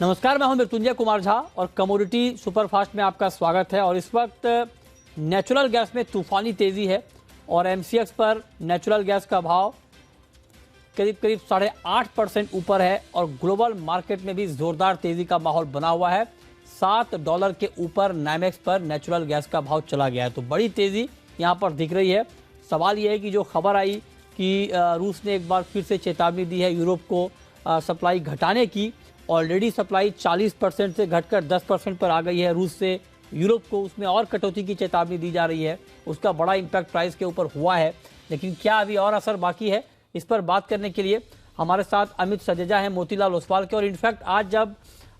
नमस्कार, मैं हूं मृत्युंजय कुमार झा और कमोडिटी सुपरफास्ट में आपका स्वागत है। और इस वक्त नेचुरल गैस में तूफानी तेजी है और एमसीएक्स पर नेचुरल गैस का भाव करीब 8.5% ऊपर है और ग्लोबल मार्केट में भी जोरदार तेजी का माहौल बना हुआ है। $7 के ऊपर नाइमेक्स पर नेचुरल गैस का भाव चला गया है, तो बड़ी तेजी यहां पर दिख रही है। सवाल यह है कि जो खबर आई कि रूस ने एक बार फिर से चेतावनी दी है यूरोप को सप्लाई घटाने की। ऑलरेडी सप्लाई 40% से घटकर 10% पर आ गई है रूस से यूरोप को, उसमें और कटौती की चेतावनी दी जा रही है। उसका बड़ा इम्पैक्ट प्राइस के ऊपर हुआ है, लेकिन क्या अभी और असर बाकी है? इस पर बात करने के लिए हमारे साथ अमित सजजा हैं मोतीलाल ओसवाल के। और इनफैक्ट आज जब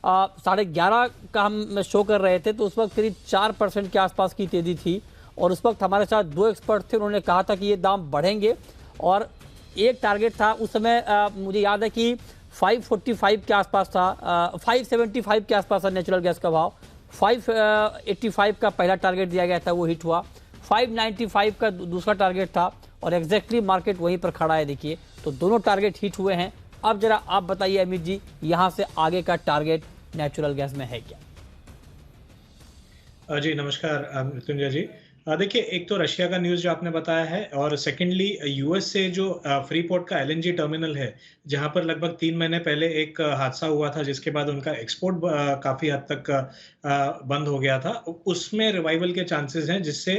11:30 का हम शो कर रहे थे तो उस वक्त करीब 4% के आसपास की तेजी थी और उस वक्त हमारे साथ दो एक्सपर्ट थे, उन्होंने कहा था कि ये दाम बढ़ेंगे और एक टारगेट था उस समय मुझे याद है कि 545 के आसपास था, 575 के आसपास था नेचुरल गैस का भाव। 585 का पहला टारगेट दिया गया था, वो हिट हुआ। 595 का दूसरा टारगेट था और एग्जैक्टली मार्केट वहीं पर खड़ा है। देखिए, तो दोनों टारगेट हिट हुए हैं। अब जरा आप बताइए अमित जी, यहाँ से आगे का टारगेट नेचुरल गैस में है क्या? जी नमस्कार मृत्युंजय जी। देखिए, एक तो रशिया का न्यूज़ जो आपने बताया है और सेकेंडली यूएस से जो फ्रीपोर्ट का एलएनजी टर्मिनल है, जहां पर लगभग 3 महीने पहले एक हादसा हुआ था जिसके बाद उनका एक्सपोर्ट काफ़ी हद तक बंद हो गया था। उसमें रिवाइवल के चांसेस हैं, जिससे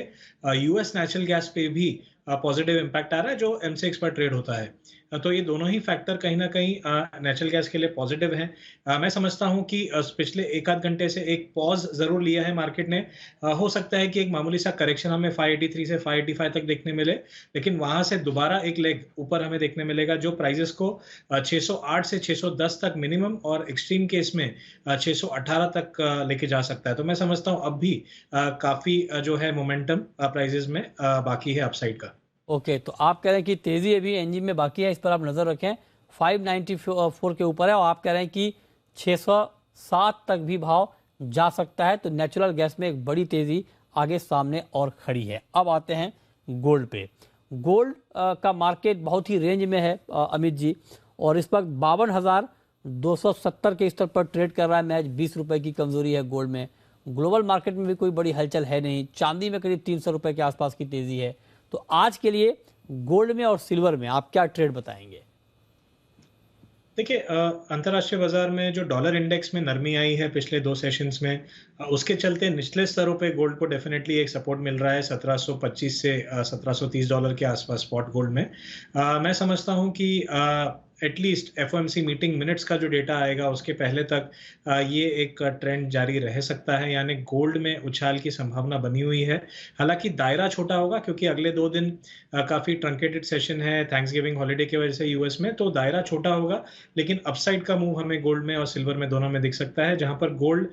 यूएस नेचुरल गैस पे भी पॉजिटिव इम्पैक्ट आ रहा है जो एमसीएक्स पर ट्रेड होता है। तो ये दोनों ही फैक्टर कहीं ना कहीं नेचुरल गैस के लिए पॉजिटिव हैं। मैं समझता हूं कि पिछले एक आध घंटे से एक पॉज जरूर लिया है मार्केट ने। हो सकता है कि एक मामूली सा करेक्शन हमें 583 से 585 तक देखने मिले, लेकिन वहां से दोबारा एक लेग ऊपर हमें देखने मिलेगा जो प्राइजेस को 608 से 610 तक मिनिमम और एक्सट्रीम केस में 618 तक लेके जा सकता है। तो मैं समझता हूं अब भी काफी जो है मोमेंटम प्राइजेस में बाकी है अपसाइड का। ओके, तो आप कह रहे हैं कि तेजी अभी एनजीन में बाकी है, इस पर आप नजर रखें। 594 के ऊपर है और आप कह रहे हैं कि 607 तक भी भाव जा सकता है। तो नेचुरल गैस में एक बड़ी तेजी आगे सामने और खड़ी है। अब आते हैं गोल्ड पे। गोल्ड का मार्केट बहुत ही रेंज में है अमित जी, और इस वक्त 52,270 के स्तर पर ट्रेड कर रहा है। मैच 20 रुपए की कमजोरी है गोल्ड में। ग्लोबल मार्केट में भी कोई बड़ी हलचल है नहीं। चांदी में करीब 300 रुपए के आसपास की तेजी है। तो आज के लिए गोल्ड में और सिल्वर में आप क्या ट्रेड बताएंगे? देखिए, अंतर्राष्ट्रीय बाजार में जो डॉलर इंडेक्स में नरमी आई है पिछले 2 सेशंस में, उसके चलते निचले स्तरों पे गोल्ड को डेफिनेटली एक सपोर्ट मिल रहा है 1725 से $1730 के आसपास स्पॉट गोल्ड में। मैं समझता हूं कि एटलीस्ट एफओएमसी मीटिंग मिनट्स का जो डेटा आएगा उसके पहले तक ये एक ट्रेंड जारी रह सकता है, यानी गोल्ड में उछाल की संभावना बनी हुई है। हालांकि दायरा छोटा होगा क्योंकि अगले 2 दिन काफी ट्रंकेटेड सेशन है थैंक्सगिविंग हॉलिडे की वजह से यूएस में, तो दायरा छोटा होगा। लेकिन अपसाइड का मूव हमें गोल्ड में और सिल्वर में दोनों में दिख सकता है, जहां पर गोल्ड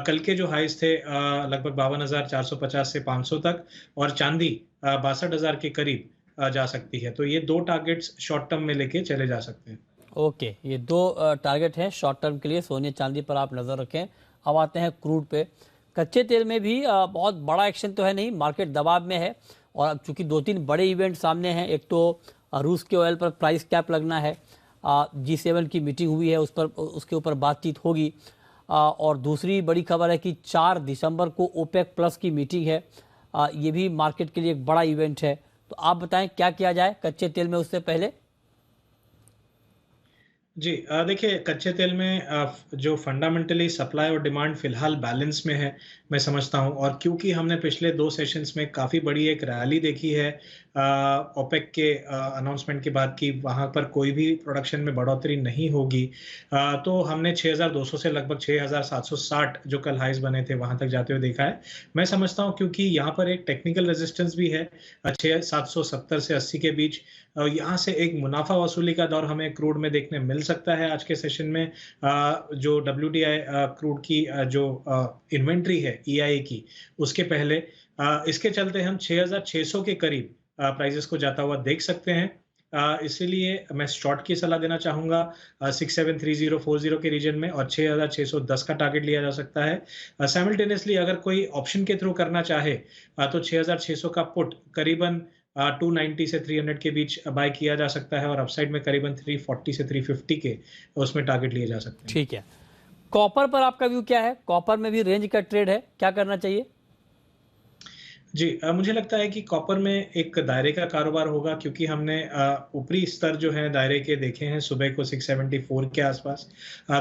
कल के जो हाइज थे लगभग 52,450 से 500 तक और चांदी 62,000 के करीब जा सकती है। तो ये दो टारगेट्स शॉर्ट टर्म में लेके चले जा सकते हैं। ओके, ये दो टारगेट हैं शॉर्ट टर्म के लिए। सोने चांदी पर आप नजर रखें। अब आते हैं क्रूड पे। कच्चे तेल में भी बहुत बड़ा एक्शन तो है नहीं, मार्केट दबाव में है। और अब चूंकि 2-3 बड़े इवेंट सामने हैं, एक तो रूस के ऑयल पर प्राइस कैप लगना है, G7 की मीटिंग हुई है, उस पर उसके ऊपर बातचीत होगी। और दूसरी बड़ी खबर है कि 4 दिसंबर को ओपेक प्लस की मीटिंग है। ये भी मार्केट के लिए एक बड़ा इवेंट है। तो आप बताएं क्या किया जाए कच्चे तेल में उससे पहले? जी देखिए, कच्चे तेल में जो फंडामेंटली सप्लाई और डिमांड फिलहाल बैलेंस में है मैं समझता हूं। और क्योंकि हमने पिछले 2 सेशंस में काफ़ी बड़ी एक रैली देखी है ओपेक के अनाउंसमेंट के बाद कि वहां पर कोई भी प्रोडक्शन में बढ़ोतरी नहीं होगी, तो हमने 6,200 से लगभग 6,760 जो कल हाइज बने थे वहां तक जाते हुए देखा है। मैं समझता हूं क्योंकि यहाँ पर एक टेक्निकल रेजिस्टेंस भी है 6,770 से 80 के बीच। यहाँ से एक मुनाफा वसूली का दौर हमें क्रूड में देखने मिल सकता है आज के सेशन में। जो WTI क्रूड की जो इन्वेंट्री है EIA की, उसके पहले इसके चलते हम 6,600 के करीब प्राइजेस को जाता हुआ देख सकते हैं। इसीलिए मैं शॉर्ट की सलाह देना चाहूंगा 673040 के रीजन में, और 6,610 का टारगेट लिया जा सकता है। साइमल्टेनियसली अगर कोई ऑप्शन के थ्रू करना चाहे तो 6,600 का पुट करीबन 290 से 300 के बीच बाय किया जा सकता है और अपसाइड में करीबन 340 से 350 के उसमें टारगेट लिए जा सकते हैं। ठीक है, कॉपर पर आपका व्यू क्या है? कॉपर में भी रेंज का ट्रेड है, क्या करना चाहिए? जी, मुझे लगता है कि कॉपर में एक दायरे का कारोबार होगा, क्योंकि हमने ऊपरी स्तर जो है दायरे के देखे हैं सुबह को 674 के आसपास।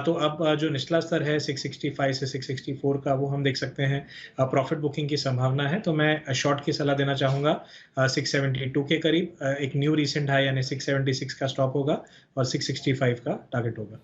तो अब जो निचला स्तर है 665 से 664 का, वो हम देख सकते हैं। प्रॉफिट बुकिंग की संभावना है, तो मैं शॉर्ट की सलाह देना चाहूँगा 672 के करीब। एक न्यू रिसेंट हाई यानी 676 का स्टॉप होगा और 665 का टारगेट होगा।